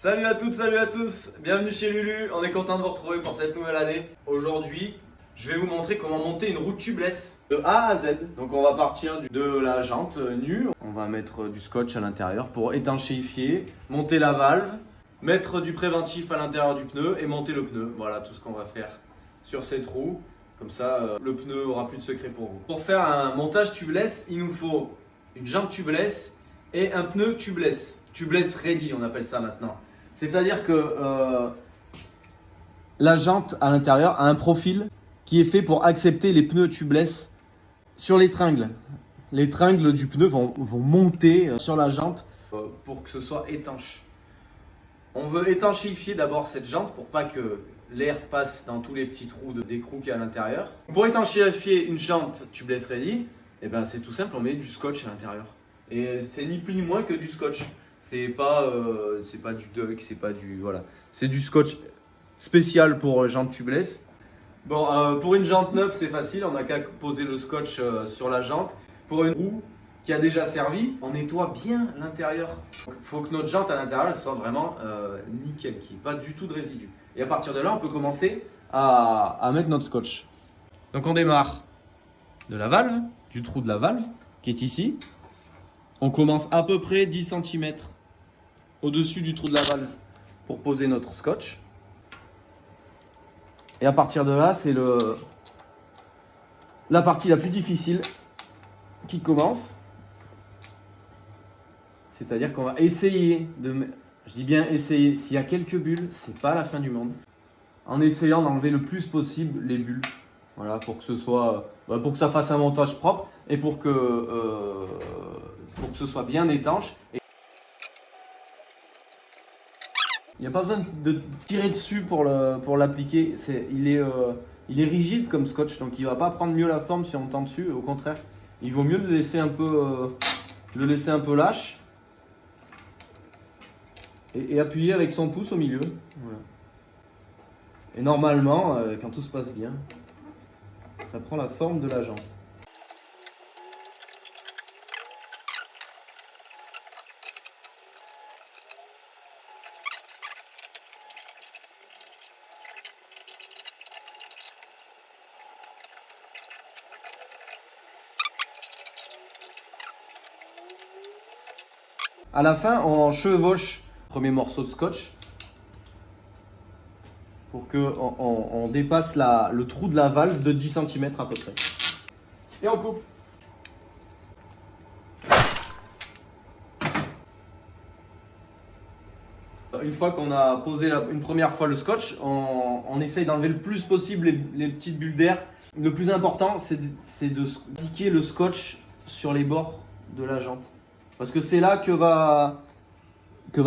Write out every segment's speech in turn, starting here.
Salut à toutes, salut à tous, bienvenue chez Lulu, on est content de vous retrouver pour cette nouvelle année. Aujourd'hui, je vais vous montrer comment monter une roue tubeless de A à Z. Donc on va partir de la jante nue, on va mettre du scotch à l'intérieur pour étanchéifier, monter la valve, mettre du préventif à l'intérieur du pneu et monter le pneu. Voilà tout ce qu'on va faire sur cette roue, comme ça le pneu aura plus de secret pour vous. Pour faire un montage tubeless, il nous faut une jante tubeless et un pneu tubeless. Tubeless ready, on appelle ça maintenant. C'est-à-dire que la jante à l'intérieur a un profil qui est fait pour accepter les pneus tubeless sur les tringles. Les tringles du pneu vont monter sur la jante pour que ce soit étanche. On veut étanchéifier d'abord cette jante pour pas que l'air passe dans tous les petits trous d'écrou qu'il y a à l'intérieur. Pour étanchéifier une jante tubeless ready, eh ben c'est tout simple, on met du scotch à l'intérieur. Et c'est ni plus ni moins que du scotch. C'est pas du Duck, c'est pas du voilà. C'est du scotch spécial pour jante tubeless. Bon, pour une jante neuve, c'est facile, on n'a qu'à poser le scotch sur la jante. Pour une roue qui a déjà servi, on nettoie bien l'intérieur. Il faut que notre jante à l'intérieur elle soit vraiment nickel, qu'il n'y ait pas du tout de résidus. Et à partir de là, on peut commencer à mettre notre scotch. Donc on démarre de la valve, du trou de la valve qui est ici. On commence à peu près 10 cm au-dessus du trou de la valve pour poser notre scotch. Et à partir de là, c'est la partie la plus difficile qui commence. C'est-à-dire qu'on va essayer je dis bien essayer, s'il y a quelques bulles, c'est pas la fin du monde. En essayant d'enlever le plus possible les bulles. Voilà, pour que ça fasse un montage propre et pour que ce soit bien étanche. Il n'y a pas besoin de tirer dessus pour l'appliquer. Il est rigide comme scotch, donc il ne va pas prendre mieux la forme si on tend dessus. Au contraire, il vaut mieux le laisser un peu lâche et appuyer avec son pouce au milieu. Voilà. Et normalement, quand tout se passe bien, ça prend la forme de la jante. À la fin, on chevauche le premier morceau de scotch pour qu'on dépasse le trou de la valve de 10 cm à peu près. Et on coupe. Une fois qu'on a posé une première fois le scotch, on essaye d'enlever le plus possible les petites bulles d'air. Le plus important, c'est de piquer le scotch sur les bords de la jante. Parce que c'est là que va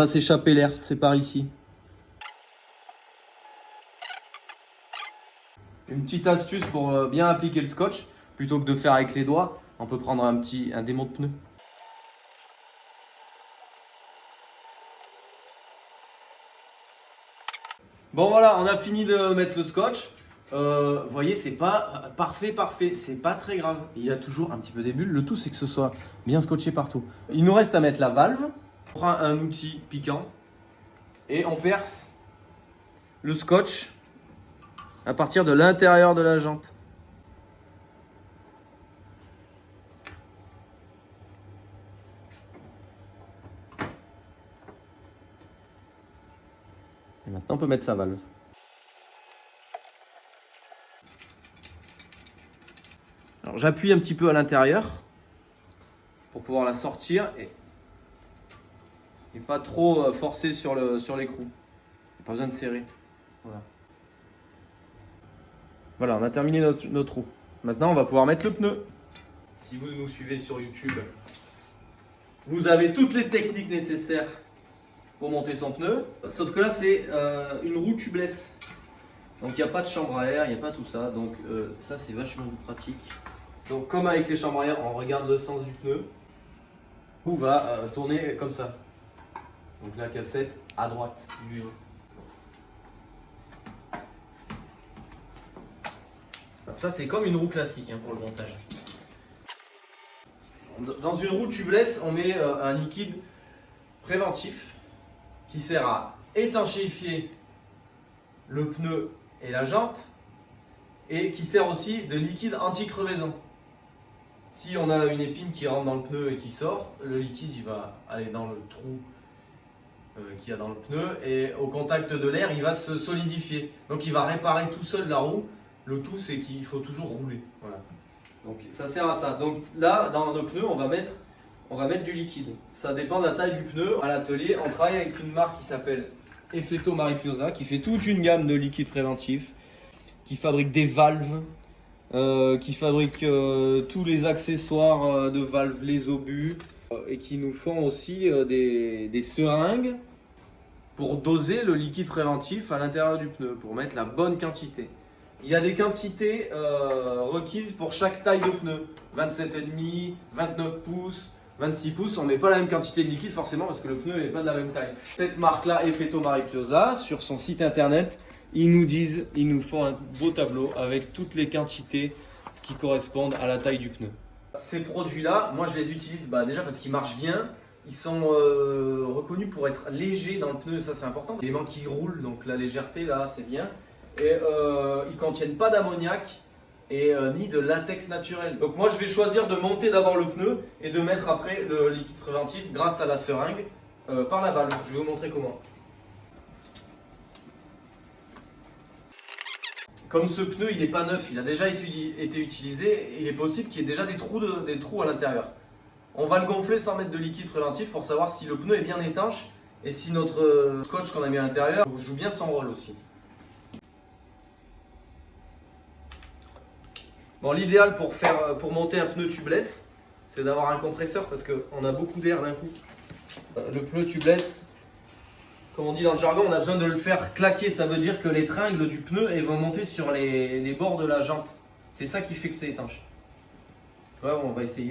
s'échapper l'air, c'est par ici. Une petite astuce pour bien appliquer le scotch, plutôt que de faire avec les doigts, on peut prendre un démon de pneu. Bon voilà, on a fini de mettre le scotch. Vous voyez, c'est pas parfait, c'est pas très grave. Il y a toujours un petit peu des bulles. Le tout, c'est que ce soit bien scotché partout. Il nous reste à mettre la valve. On prend un outil piquant et on perce le scotch à partir de l'intérieur de la jante. Et maintenant, on peut mettre sa valve. Alors, j'appuie un petit peu à l'intérieur pour pouvoir la sortir et pas trop forcer sur l'écrou. Pas besoin de serrer. Voilà, on a terminé notre roue. Maintenant, on va pouvoir mettre le pneu. Si vous nous suivez sur YouTube, vous avez toutes les techniques nécessaires pour monter son pneu. Sauf que là, c'est une roue tubeless. Donc, il n'y a pas de chambre à air, il n'y a pas tout ça. Donc, ça, c'est vachement pratique. Donc, comme avec les chambres à air, on regarde le sens du pneu. La roue va tourner comme ça. Donc, la cassette à droite du vélo. Ça, c'est comme une roue classique pour le montage. Dans une roue tubeless, on met un liquide préventif qui sert à étanchéifier le pneu et la jante et qui sert aussi de liquide anti-crevaison. Si on a une épine qui rentre dans le pneu et qui sort, le liquide il va aller dans le trou qu'il y a dans le pneu et au contact de l'air il va se solidifier. Donc il va réparer tout seul la roue. Le tout c'est qu'il faut toujours rouler. Voilà. Donc ça sert à ça. Donc là dans le pneu on va mettre du liquide. Ça dépend de la taille du pneu. À l'atelier on travaille avec une marque qui s'appelle Effetto Maripiosa qui fait toute une gamme de liquides préventifs, qui fabrique des valves, qui fabrique tous les accessoires de valves, les obus, et qui nous font aussi des seringues pour doser le liquide préventif à l'intérieur du pneu, pour mettre la bonne quantité. Il y a des quantités requises pour chaque taille de pneu, 27,5, 29 pouces, 26 pouces, on ne met pas la même quantité de liquide forcément parce que le pneu n'est pas de la même taille. Cette marque-là, Effetto Maripiosa, sur son site internet, ils nous font un beau tableau avec toutes les quantités qui correspondent à la taille du pneu. Ces produits-là, moi je les utilise déjà parce qu'ils marchent bien. Ils sont reconnus pour être légers dans le pneu, ça c'est important. Les mains qui roulent, donc la légèreté là c'est bien. Et ils ne contiennent pas d'ammoniac et ni de latex naturel. Donc moi je vais choisir de monter d'abord le pneu et de mettre après le liquide préventif grâce à la seringue par la valve. Je vais vous montrer comment. Comme ce pneu il n'est pas neuf, il a déjà été utilisé, il est possible qu'il y ait déjà des trous à l'intérieur. On va le gonfler sans mettre de liquide préventif pour savoir si le pneu est bien étanche et si notre scotch qu'on a mis à l'intérieur joue bien son rôle aussi. Bon, l'idéal pour monter un pneu tubeless, c'est d'avoir un compresseur parce qu'on a beaucoup d'air d'un coup. Le pneu tubeless, comme on dit dans le jargon, on a besoin de le faire claquer. Ça veut dire que les tringles du pneu elles vont monter sur les bords de la jante. C'est ça qui fait que c'est étanche. Ouais, on va essayer.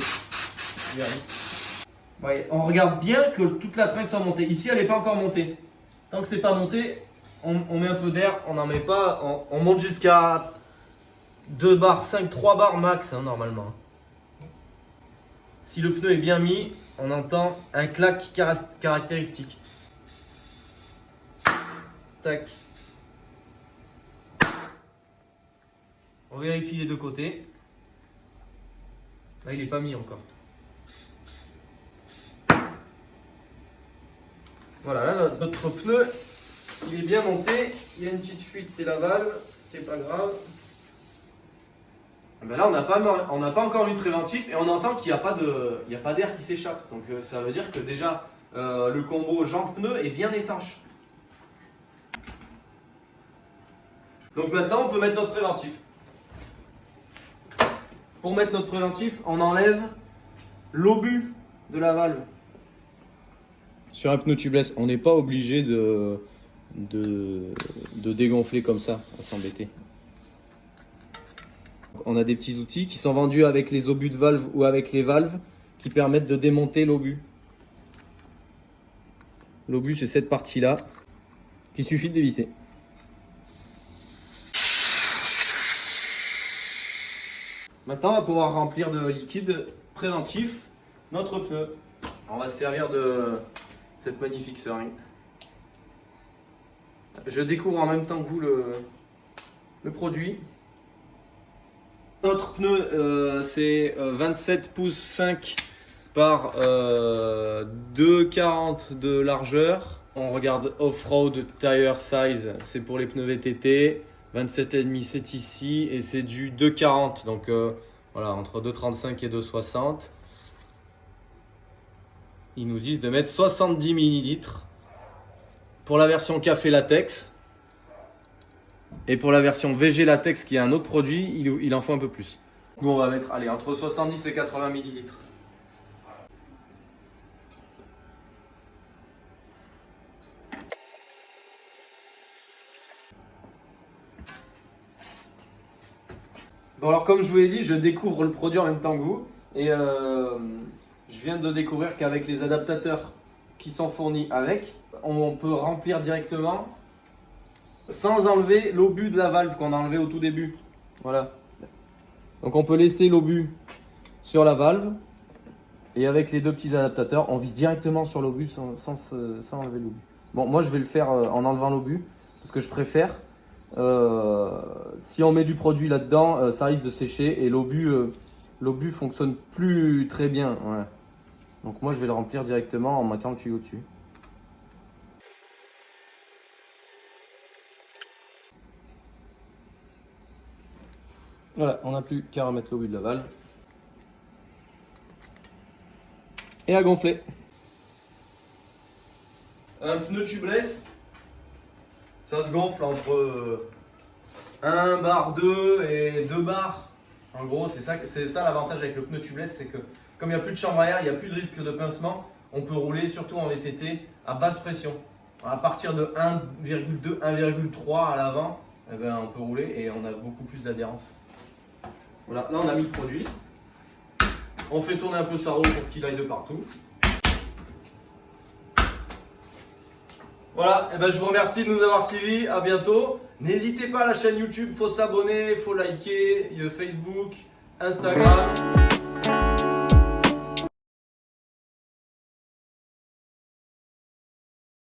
Ouais, on regarde bien que toute la tringle soit montée. Ici, elle n'est pas encore montée. Tant que c'est pas monté, on met un peu d'air. On n'en met pas. On monte jusqu'à 2 bars, 5, 3 bars max normalement. Si le pneu est bien mis, on entend un clac caractéristique. Tac. On vérifie les deux côtés. Là, il n'est pas mis encore. Voilà, là, notre pneu, il est bien monté. Il y a une petite fuite, c'est la valve. C'est pas grave. Ben là, on n'a pas encore mis de préventif et on entend qu'il n'y a pas d'air qui s'échappe. Donc, ça veut dire que déjà, le combo jante-pneu est bien étanche. Donc maintenant, on peut mettre notre préventif. Pour mettre notre préventif, on enlève l'obus de la valve. Sur un pneu tubeless, on n'est pas obligé de dégonfler comme ça, à s'embêter. On a des petits outils qui sont vendus avec les obus de valve ou avec les valves qui permettent de démonter l'obus. L'obus, c'est cette partie-là qu'il suffit de dévisser. Maintenant, on va pouvoir remplir de liquide préventif notre pneu. On va se servir de cette magnifique seringue. Je découvre en même temps que vous le produit. Notre pneu, c'est 27 pouces 5 par 2,40 de largeur. On regarde off-road tire size, c'est pour les pneus VTT. 27,5 c'est ici et c'est du 2,40. Donc voilà, entre 2,35 et 2,60. Ils nous disent de mettre 70 ml pour la version café latex. Et pour la version VG latex, qui est un autre produit, il en faut un peu plus. Nous, on va mettre entre 70 et 80 ml. Bon, alors comme je vous l'ai dit, je découvre le produit en même temps que vous. Et je viens de découvrir qu'avec les adaptateurs qui sont fournis avec, on peut remplir directement sans enlever l'obus de la valve qu'on a enlevé au tout début. Voilà. Donc on peut laisser l'obus sur la valve et avec les deux petits adaptateurs, on vise directement sur l'obus sans enlever l'obus. Bon, moi je vais le faire en enlevant l'obus parce que je préfère. Si on met du produit là-dedans, ça risque de sécher et l'obus fonctionne plus très bien. Ouais. Donc moi je vais le remplir directement en mettant le tuyau dessus. Voilà, on n'a plus qu'à remettre l'obus de la valve. Et à gonfler. Un pneu tubeless, ça se gonfle entre 1 bar 2 et 2 bars. En gros, c'est ça l'avantage avec le pneu tubeless, c'est que comme il n'y a plus de chambre à air, il n'y a plus de risque de pincement, on peut rouler surtout en VTT à basse pression. À partir de 1,2, 1,3 à l'avant, eh ben, on peut rouler et on a beaucoup plus d'adhérence. Voilà, là on a mis le produit. On fait tourner un peu sa roue pour qu'il aille de partout. Voilà, et ben je vous remercie de nous avoir suivis, à bientôt. N'hésitez pas à la chaîne YouTube, il faut s'abonner, il faut liker, Facebook, Instagram.